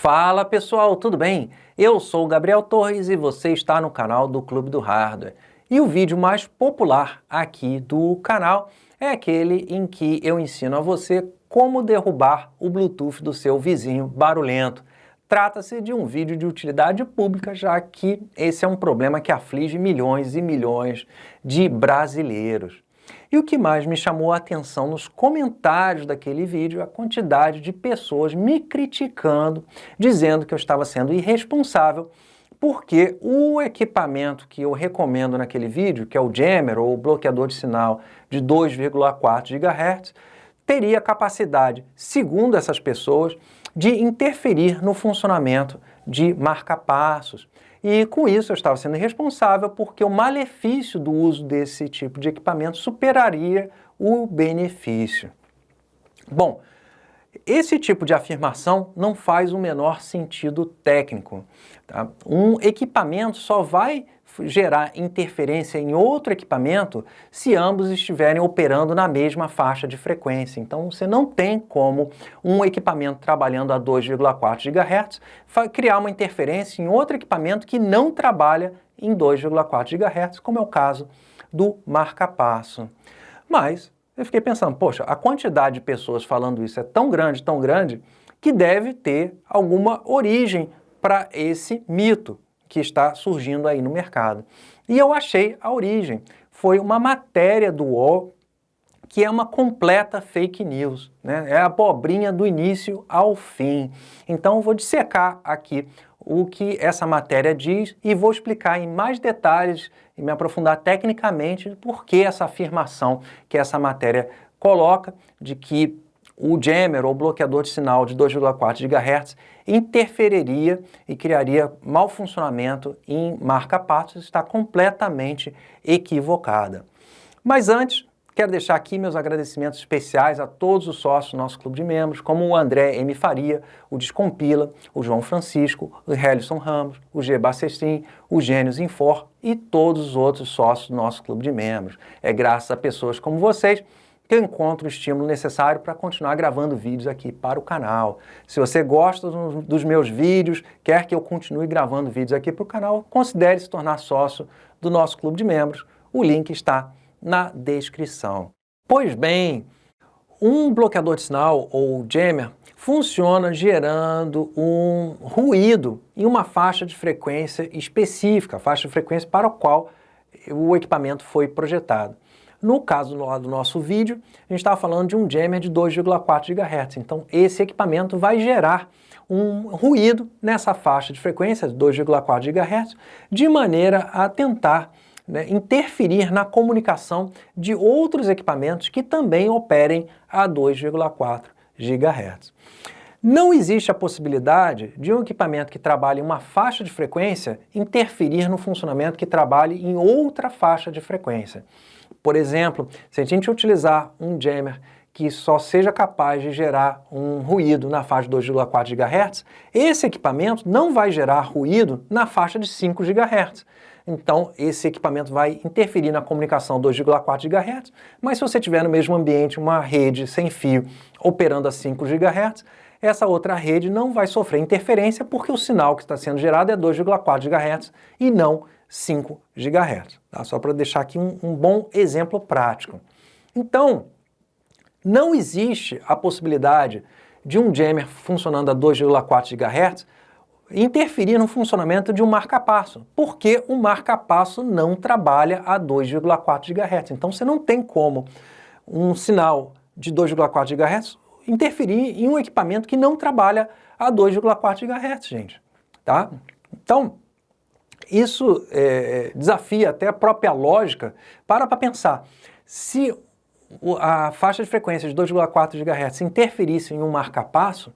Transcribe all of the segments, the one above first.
Fala pessoal, tudo bem? Eu sou o Gabriel Torres e você está no canal do Clube do Hardware. E o vídeo mais popular aqui do canal é aquele em que eu ensino a você como derrubar o Bluetooth do seu vizinho barulhento. Trata-se de um vídeo de utilidade pública, já que esse é um problema que aflige milhões e milhões de brasileiros. E o que mais me chamou a atenção nos comentários daquele vídeo é a quantidade de pessoas me criticando, dizendo que eu estava sendo irresponsável, porque o equipamento que eu recomendo naquele vídeo, que é o Jammer, ou o bloqueador de sinal de 2,4 GHz, teria capacidade, segundo essas pessoas, de interferir no funcionamento de marca-passos. E com isso eu estava sendo irresponsável porque o malefício do uso desse tipo de equipamento superaria o benefício. Bom, esse tipo de afirmação não faz o menor sentido técnico. Tá? Um equipamento só vai gerar interferência em outro equipamento se ambos estiverem operando na mesma faixa de frequência. Então você não tem como um equipamento trabalhando a 2,4 GHz criar uma interferência em outro equipamento que não trabalha em 2,4 GHz, como é o caso do marca-passo. Mas eu fiquei pensando, poxa, a quantidade de pessoas falando isso é tão grande, que deve ter alguma origem para esse mito que está surgindo aí no mercado. E eu achei a origem. Foi uma matéria do UOL que é uma completa fake news, né? É a abobrinha do início ao fim. Então eu vou dissecar aqui o que essa matéria diz e vou explicar em mais detalhes e me aprofundar tecnicamente por que essa afirmação que essa matéria coloca de que o Jammer, ou bloqueador de sinal de 2,4 GHz, interferiria e criaria mau funcionamento em marca-passos, está completamente equivocada. Mas antes, quero deixar aqui meus agradecimentos especiais a todos os sócios do nosso clube de membros, como o André M. Faria, o Descompila, o João Francisco, o Helison Ramos, o G. Bacestin, o Gênios Infor e todos os outros sócios do nosso clube de membros. É graças a pessoas como vocês que eu encontro o estímulo necessário para continuar gravando vídeos aqui para o canal. Se você gosta dos meus vídeos, quer que eu continue gravando vídeos aqui para o canal, considere se tornar sócio do nosso clube de membros. O link está na descrição. Pois bem, um bloqueador de sinal, ou Jammer, funciona gerando um ruído em uma faixa de frequência específica, a faixa de frequência para a qual o equipamento foi projetado. No caso do nosso vídeo, a gente estava falando de um Jammer de 2,4 GHz. Então, esse equipamento vai gerar um ruído nessa faixa de frequência de 2,4 GHz, de maneira a tentar interferir na comunicação de outros equipamentos que também operem a 2,4 GHz. Não existe a possibilidade de um equipamento que trabalhe em uma faixa de frequência interferir no funcionamento que trabalhe em outra faixa de frequência. Por exemplo, se a gente utilizar um Jammer que só seja capaz de gerar um ruído na faixa de 2,4 GHz, esse equipamento não vai gerar ruído na faixa de 5 GHz. Então, esse equipamento vai interferir na comunicação 2,4 GHz, mas se você tiver no mesmo ambiente uma rede sem fio operando a 5 GHz, essa outra rede não vai sofrer interferência porque o sinal que está sendo gerado é 2,4 GHz e não 5 GHz. Tá? Só para deixar aqui um bom exemplo prático. Então, não existe a possibilidade de um Jammer funcionando a 2,4 GHz interferir no funcionamento de um marca-passo, porque o marca-passo não trabalha a 2,4 GHz. Então você não tem como um sinal de 2,4 GHz interferir em um equipamento que não trabalha a 2,4 GHz, gente. Tá? Então, isso desafia até a própria lógica. Para pensar, se a faixa de frequência de 2,4 GHz interferisse em um marca-passo,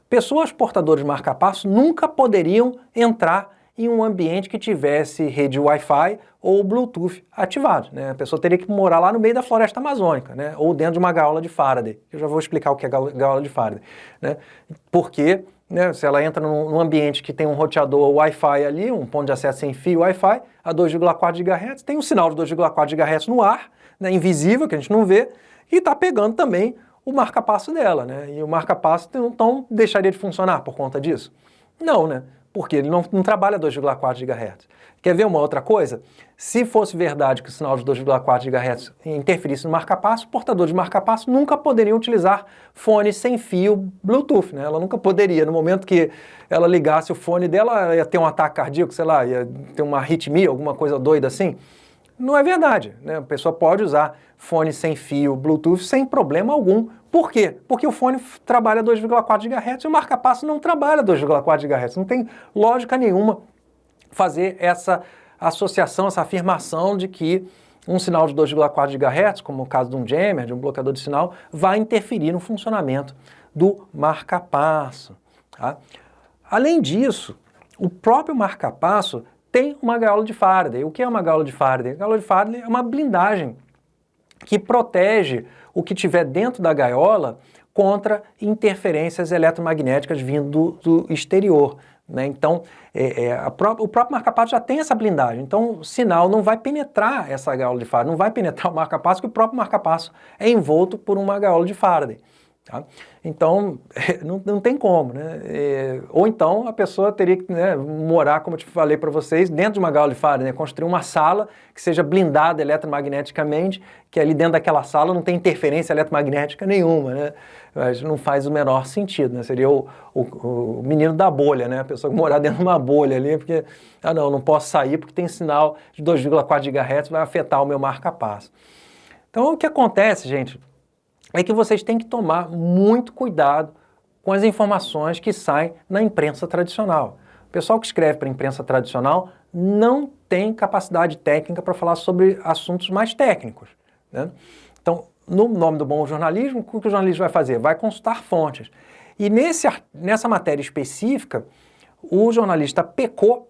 pessoas portadoras de marca-passo nunca poderiam entrar em um ambiente que tivesse rede Wi-Fi ou Bluetooth ativado, né? A pessoa teria que morar lá no meio da floresta amazônica, né? Ou dentro de uma gaiola de Faraday. Eu já vou explicar o que é gaiola de Faraday, né? Porque, né, se ela entra num ambiente que tem um roteador Wi-Fi ali, um ponto de acesso sem fio Wi-Fi, a 2,4 GHz, tem um sinal de 2,4 GHz no ar, né, invisível, que a gente não vê, e está pegando também o marca-passo dela, né? E o marca-passo então deixaria de funcionar por conta disso. Não, né? Porque ele não trabalha 2,4 GHz. Quer ver uma outra coisa? Se fosse verdade que o sinal de 2,4 GHz interferisse no marca-passo, portadores de marca-passo nunca poderiam utilizar fone sem fio Bluetooth, né? Ela nunca poderia. No momento que ela ligasse o fone dela, ela ia ter um ataque cardíaco, sei lá, ia ter uma arritmia, alguma coisa doida assim. Não é verdade, né? A pessoa pode usar fone sem fio Bluetooth sem problema algum. Por quê? Porque o fone trabalha 2,4 GHz e o marca-passo não trabalha 2,4 GHz. Não tem lógica nenhuma fazer essa associação, essa afirmação de que um sinal de 2,4 GHz, como o caso de um jammer, de um bloqueador de sinal, vai interferir no funcionamento do marca-passo. Tá? Além disso, o próprio marca-passo tem uma gaiola de Faraday. O que é uma gaiola de Faraday? A gaiola de Faraday é uma blindagem que protege o que tiver dentro da gaiola contra interferências eletromagnéticas vindo do exterior. Né? Então, o próprio marca-passo já tem essa blindagem. Então, o sinal não vai penetrar essa gaiola de Faraday, não vai penetrar o marca-passo, porque o próprio marca-passo é envolto por uma gaiola de Faraday. Tá? Então, não tem como, né? Ou então a pessoa teria que, né, morar, como eu te falei para vocês, dentro de uma gaiola de Faraday, né? Construir uma sala que seja blindada eletromagneticamente, que ali dentro daquela sala não tem interferência eletromagnética nenhuma, né? Mas não faz o menor sentido, né? Seria o menino da bolha, né? A pessoa que morar dentro de uma bolha ali, porque, não posso sair porque tem sinal de 2,4 GHz, vai afetar o meu marca-passo. Então, o que acontece, gente, é que vocês têm que tomar muito cuidado com as informações que saem na imprensa tradicional. O pessoal que escreve para a imprensa tradicional não tem capacidade técnica para falar sobre assuntos mais técnicos, né? Então, no nome do bom jornalismo, o que o jornalista vai fazer? Vai consultar fontes. E nessa matéria específica, o jornalista pecou,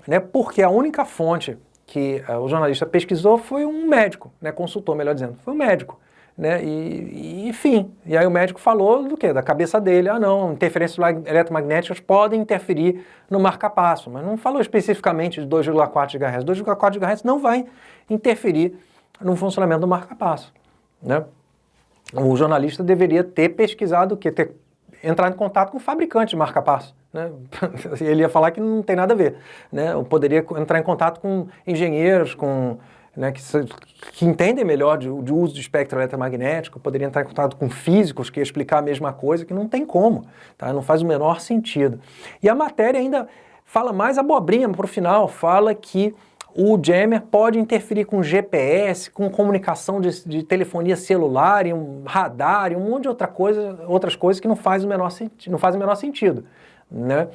né, porque a única fonte que o jornalista pesquisou foi um médico, né, consultou, melhor dizendo, foi um médico. Né? Enfim, e aí o médico falou do quê? Da cabeça dele, não, interferências eletromagnéticas podem interferir no marca-passo, mas não falou especificamente de 2,4 GHz. 2,4 GHz não vai interferir no funcionamento do marca-passo, né? O jornalista deveria ter pesquisado o quê? Ter entrado em contato com o fabricante de marca-passo, né? Ele ia falar que não tem nada a ver, né? Eu poderia entrar em contato com engenheiros, com né, que entendem melhor de uso do espectro eletromagnético, poderia entrar em contato com físicos que ia explicar a mesma coisa, que não tem como, tá? Não faz o menor sentido. E a matéria ainda fala mais abobrinha para o final, fala que o jammer pode interferir com GPS, com comunicação de telefonia celular, e um radar, e um monte de outras coisas que não faz o menor sentido, né?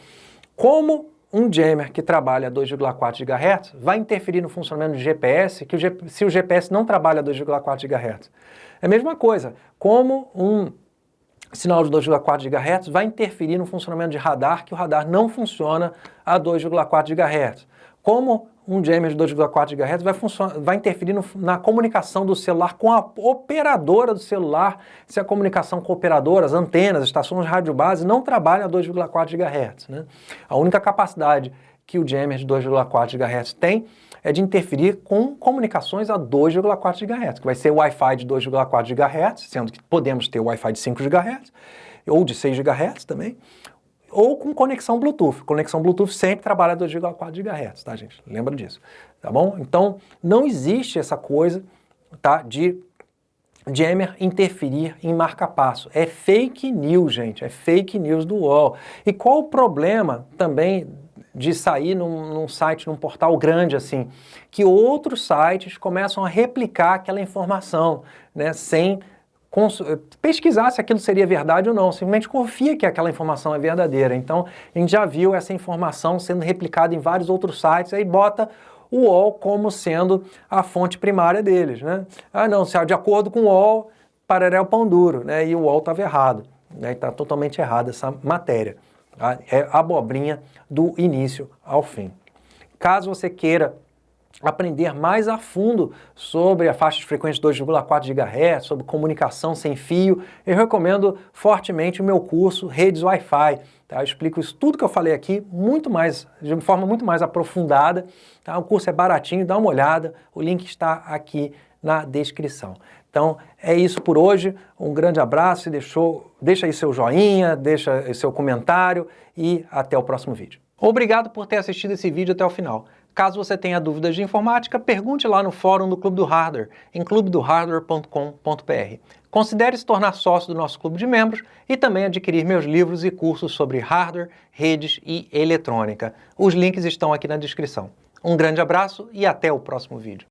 Como um jammer que trabalha a 2,4 GHz vai interferir no funcionamento do GPS, se o GPS não trabalha a 2,4 GHz. É a mesma coisa, como um sinal de 2,4 GHz vai interferir no funcionamento de radar, que o radar não funciona a 2,4 GHz. Como um jammer de 2,4 GHz vai interferir na comunicação do celular com a operadora do celular, se a comunicação com a operadora, as antenas, as estações de rádio base não trabalham a 2,4 GHz. Né? A única capacidade que o jammer de 2,4 GHz tem é de interferir com comunicações a 2,4 GHz, que vai ser o Wi-Fi de 2,4 GHz, sendo que podemos ter o Wi-Fi de 5 GHz, ou de 6 GHz também, ou com conexão Bluetooth. Conexão Bluetooth sempre trabalha a 2,4 GHz, tá, gente? Lembra disso, tá bom? Então, não existe essa coisa, tá, de jammer interferir em marca-passo. É fake news, gente, é fake news do UOL. E qual o problema também de sair num site, num portal grande assim, que outros sites começam a replicar aquela informação, né, sem pesquisar se aquilo seria verdade ou não, simplesmente confia que aquela informação é verdadeira. Então, a gente já viu essa informação sendo replicada em vários outros sites, aí bota o UOL como sendo a fonte primária deles, né? Não, se de acordo com o UOL, parará o pão duro, né? E o UOL estava errado, né? Está totalmente errada essa matéria. Tá? É abobrinha do início ao fim. Caso você queira aprender mais a fundo sobre a faixa de frequência de 2,4 GHz, sobre comunicação sem fio, eu recomendo fortemente o meu curso Redes Wi-Fi. Tá? Eu explico isso tudo que eu falei aqui de uma forma muito mais aprofundada. Tá? O curso é baratinho, dá uma olhada, o link está aqui na descrição. Então é isso por hoje, um grande abraço e deixa aí seu joinha, deixa aí seu comentário e até o próximo vídeo. Obrigado por ter assistido esse vídeo até o final. Caso você tenha dúvidas de informática, pergunte lá no fórum do Clube do Hardware, em clubedohardware.com.br. Considere se tornar sócio do nosso clube de membros e também adquirir meus livros e cursos sobre hardware, redes e eletrônica. Os links estão aqui na descrição. Um grande abraço e até o próximo vídeo.